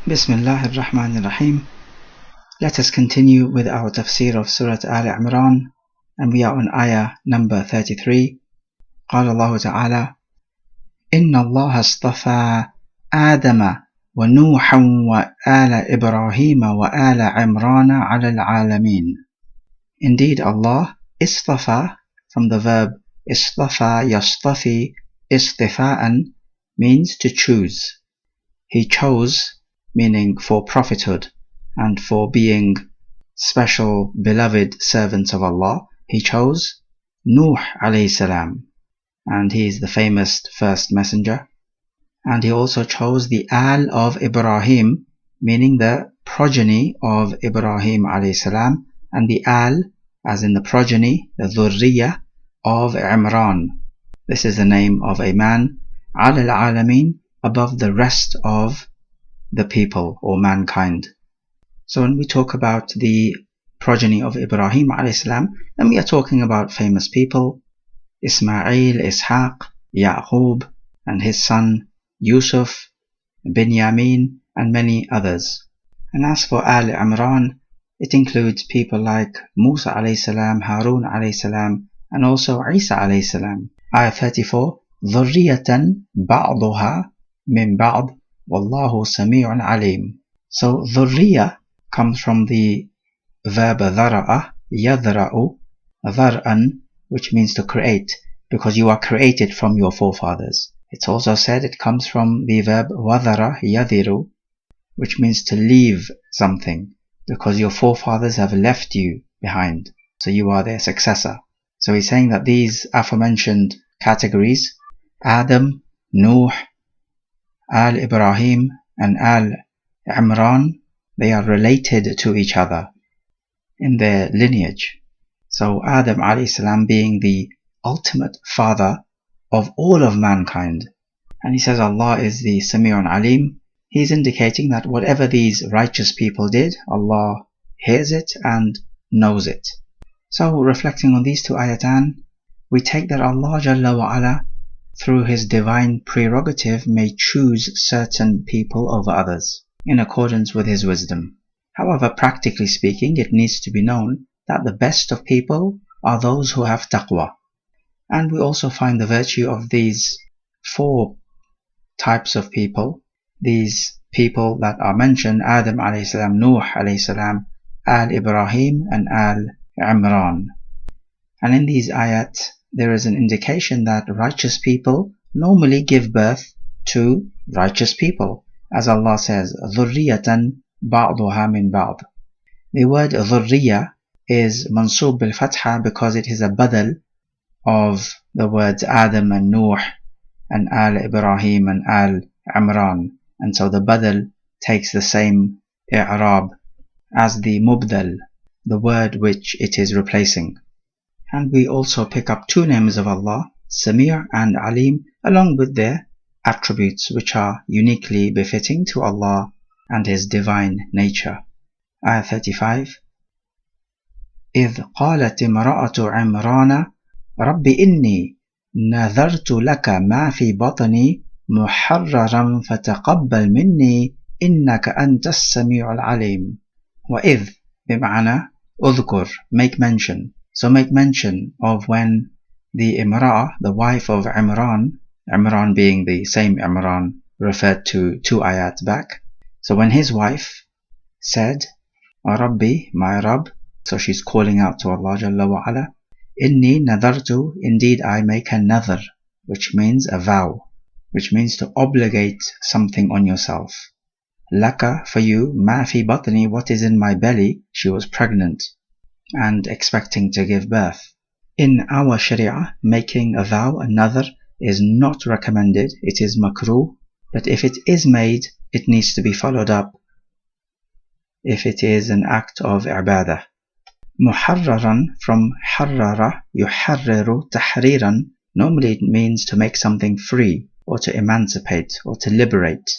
Bismillah ar-Rahman ar-Rahim. Let us continue with our tafsir of Surah Al-Imraan, and we are on ayah number 33. قال الله تعالى إن الله اصطفى آدم ونوحا وآل إبراهيم وآل عمران على العالمين. Indeed, Allah istafa, from the verb istafa yastafi istifa'an, means to choose. He chose, meaning for prophethood and for being special beloved servants of Allah. He chose Nuh alayhi salam, and he is the famous first messenger. And he also chose the Al of Ibrahim, meaning the progeny of Ibrahim alayhi salam, and the Al, as in the progeny, the Dhurriya of Imran. This is the name of a man, Al al-Alamin, above the rest of the people or mankind. So when we talk about the progeny of Ibrahim alayhi salam, then we are talking about famous people, Ismail, Ishaq, Ya'qub, and his son Yusuf, Binyamin, and many others. And as for Aal-Imraan, it includes people like Musa alayhi salam, Harun alayhi salam, and also Isa alayhi salam. Ayah 34, ذُرِّيَّةً بَعْضُهَا مِنْ بَعْضٍ Wallahu Sami'un Alim. So dhurriya comes from the verb dhara'a, yadhra'u, dhar'an, which means to create, because you are created from your forefathers. It's also said it comes from the verb wadhara yadhiru, which means to leave something, because your forefathers have left you behind, so you are their successor. So he's saying that these aforementioned categories, Adam, Nuh, Al-Ibrahim and Al-Imraan, they are related to each other in their lineage. So Adam alayhi salam being the ultimate father of all of mankind. And he says Allah is the Sami'un Alim. He's indicating that whatever these righteous people did, Allah hears it and knows it. So reflecting on these two ayatan, we take that Allah Jalla wa Ala, through his divine prerogative, may choose certain people over others in accordance with his wisdom. However, practically speaking, it needs to be known that the best of people are those who have taqwa. And we also find the virtue of these four types of people, these people that are mentioned, Adam alayhi salam, Nuh alayhi salam, Al-Ibrahim and Al-Imraan. And in these ayat, there is an indication that righteous people normally give birth to righteous people. As Allah says, ذُرِّيَّةً بَعْضُهَا مِنْ بَعْضٍ. The word ذُرِّيَّة is mansub bil-fatha because it is a badal of the words Adam and Nuh and Al-Ibrahim and Al-Imraan. And so the badal takes the same i'rab as the mubdal, the word which it is replacing. And we also pick up two names of Allah, Samir and Alim, along with their attributes which are uniquely befitting to Allah and his divine nature. Ayah 35. إِذْ قَالَتِ امْرَأَةُ عِمْرَانَ رَبِّ إِنِّي نَذَرْتُ لَكَ مَا فِي بَطْنِي مُحَرَّرًا فَتَقَبَّلْ مِنِّي إِنَّكَ أَنْتَ السَّمِيعُ الْعَلِيمُ. وَإِذْ بمعنى أذكر, make mention. So make mention of when the Imra'ah, the wife of Imran, Imran being the same Imran referred to two ayat back. So when his wife said, O Rabbi, my Rabb, so she's calling out to Allah Jalla wa Ala, Inni nadartu, indeed I make a nadhr, which means a vow, which means to obligate something on yourself. Laka, for you, ma fi batni, what is in my belly. She was pregnant and expecting to give birth. In our Sharia, making a vow, a nadhr, is not recommended. It is makruh, but if it is made, it needs to be followed up if it is an act of ibadah. Muharraran, from harrara, yuharriru, tahriran, normally it means to make something free, or to emancipate, or to liberate.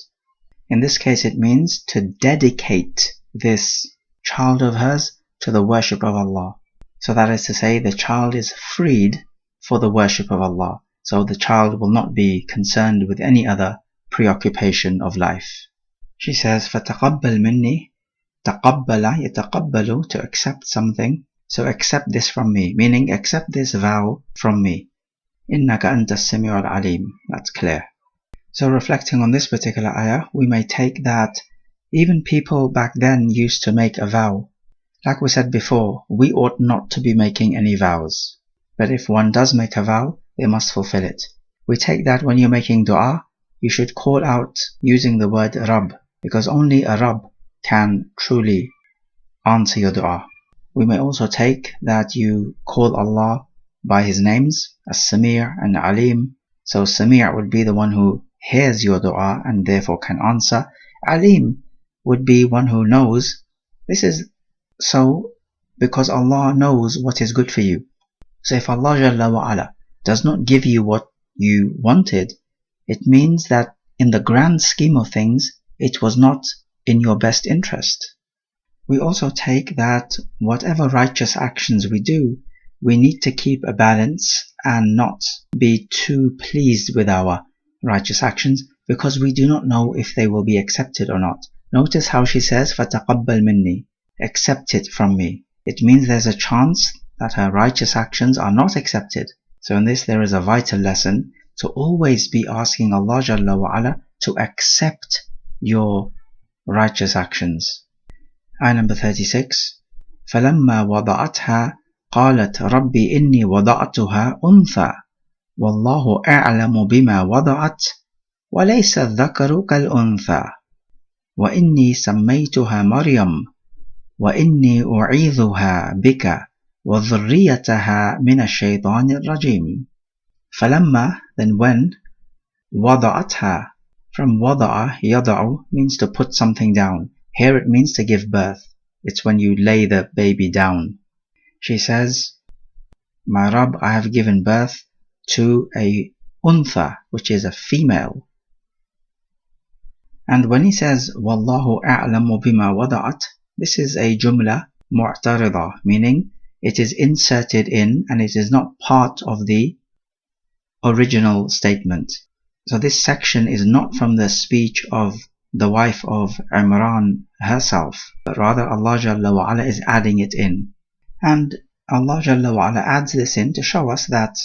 In this case it means to dedicate this child of hers to the worship of Allah. So that is to say, the child is freed for the worship of Allah. So the child will not be concerned with any other preoccupation of life. She says, فَتَقَبَّلْ مِنِّي. تَقَبَّلَ يَتَقَبَّلُ, to accept something. So accept this from me, meaning accept this vow from me. إِنَّكَ أَنْتَ السَّمِيعُ الْعَلِيمُ. That's clear. So reflecting on this particular ayah, we may take that even people back then used to make a vow. Like we said before, we ought not to be making any vows. But if one does make a vow, they must fulfill it. We take that when you're making dua, you should call out using the word Rabb, because only a Rabb can truly answer your dua. We may also take that you call Allah by His names, As-Sami' and Alim. So Sami' would be the one who hears your dua and therefore can answer. Alim would be one who knows. This is so because Allah knows what is good for you. So if Allah Jalla wa Ala does not give you what you wanted, it means that in the grand scheme of things, it was not in your best interest. We also take that whatever righteous actions we do, we need to keep a balance and not be too pleased with our righteous actions, because we do not know if they will be accepted or not. Notice how she says, فَتَقَبَّلْ مِنِّي, accept it from me. It means there's a chance that her righteous actions are not accepted. So in this there is a vital lesson to always be asking Allah Jalla wa Ala to accept your righteous actions. Ayah number 36. فَلَمَّا وَضَعَتْهَا قَالَتْ رَبِّ إِنِّي وَضَعْتُهَا أُنْثَى وَاللَّهُ أَعْلَمُ بِمَا وَضَعَتْ وَلَيْسَ الذَّكَرُ كَالْأُنْثَى وَإِنِّي سَمَّيْتُهَا مَرْيَمَ وَإِنِّي أُعِيذُهَا بِكَ وَذُرِّيَّتَهَا مِنَ الشَّيْطَانِ الرَّجِيمِ. فَلَمَّا, then when, وَضَعَتْهَا, from وَضَعَ يَضَعُ means to put something down. Here it means to give birth. It's when you lay the baby down. She says, my Rabb, I have given birth to a untha, which is a female. And when he says, Wallahu a'lamu bima wada'at, this is a jumla mu'tarida, meaning it is inserted in and it is not part of the original statement. So this section is not from the speech of the wife of Imran herself, but rather Allah Jalla wa Ala is adding it in. And Allah Jalla wa Ala adds this in to show us that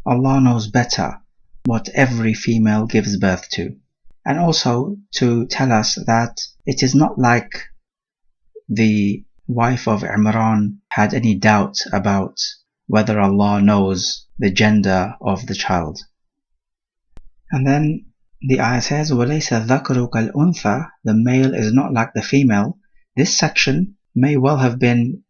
Allah knows better what every female gives birth to. And also to tell us that it is not like the wife of Imran had any doubt about whether Allah knows the gender of the child. And then the ayah says, وَلَيْسَ الذَّكَرُ كَالْأُنْثَى, the male is not like the female. This section may well have been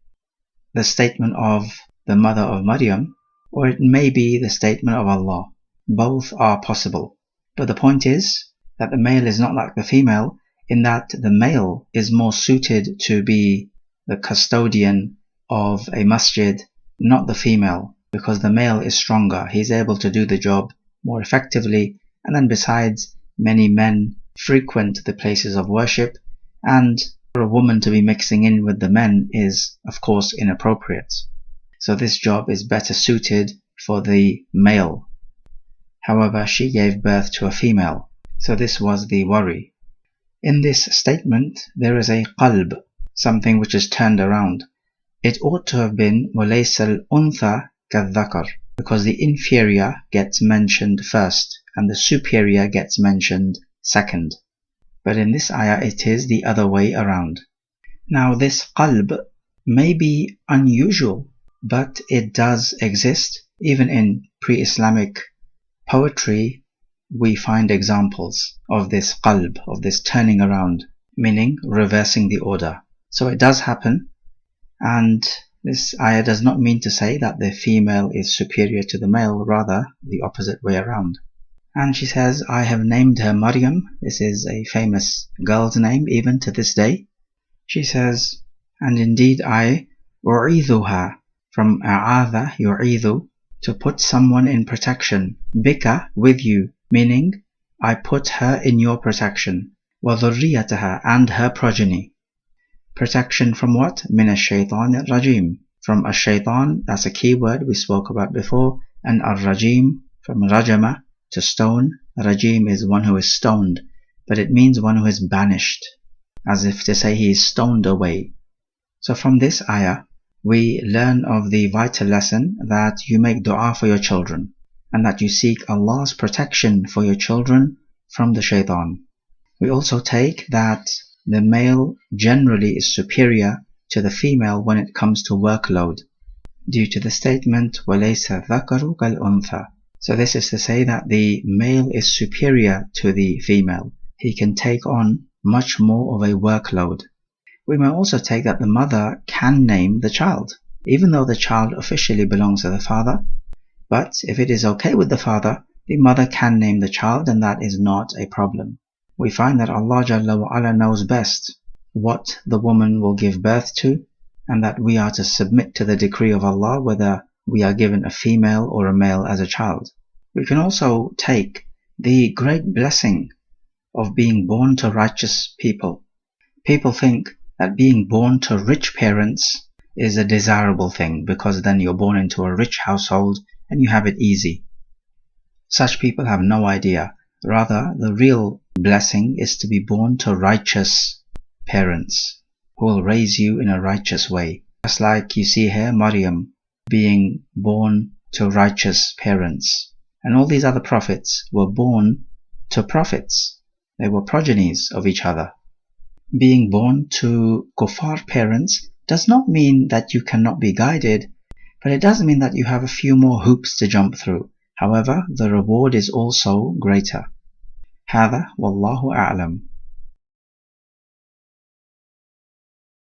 the statement of the mother of Maryam, or it may be the statement of Allah. Both are possible. But the point is that the male is not like the female, in that the male is more suited to be the custodian of a masjid, not the female, because the male is stronger. He's able to do the job more effectively. And then besides, many men frequent the places of worship, and for a woman to be mixing in with the men is, of course, inappropriate. So this job is better suited for the male. However, she gave birth to a female, so this was the worry. In this statement, there is a qalb, something which is turned around. It ought to have been وَلَيْسَ الْأُنْثَى كَالذَّكَرِ, because the inferior gets mentioned first and the superior gets mentioned second. But in this ayah it is the other way around. Now this qalb may be unusual, but it does exist. Even in pre-Islamic poetry we find examples of this qalb, of this turning around, meaning reversing the order. So it does happen, and this ayah does not mean to say that the female is superior to the male, rather the opposite way around. And she says, I have named her Maryam. This is a famous girl's name even to this day. She says, and indeed I u'idhuha, from a'adha yu'idhu, to put someone in protection, bika, with you, meaning I put her in your protection, wa dhurriyataha, and her progeny. Protection from what? Min ash-shaytan rajim, from ash-shaytan, that's a key word we spoke about before, and ar-rajim, from rajama, to stone. Rajim is one who is stoned. but it means one who is banished, as if to say he is stoned away. So from this ayah, we learn of the vital lesson that you make dua for your children, and that you seek Allah's protection for your children from the shaitan. We also take that the male generally is superior to the female when it comes to workload, due to the statement وَلَيْسَ الذَّكَرُ كَالْأُنْثَى. So this is to say that the male is superior to the female. He can take on much more of a workload. We may also take that the mother can name the child, even though the child officially belongs to the father. But if it is okay with the father, the mother can name the child, and that is not a problem. We find that Allah Jalla wa Ala knows best what the woman will give birth to, and that we are to submit to the decree of Allah whether we are given a female or a male as a child. We can also take the great blessing of being born to righteous people. People think that being born to rich parents is a desirable thing, because then you're born into a rich household and you have it easy. Such people have no idea. Rather, the real blessing is to be born to righteous parents who will raise you in a righteous way. Just like you see here, Maryam being born to righteous parents. And all these other prophets were born to prophets. They were progenies of each other. Being born to kuffar parents does not mean that you cannot be guided, but it does mean that you have a few more hoops to jump through. However, the reward is also greater. هذا والله أعلم.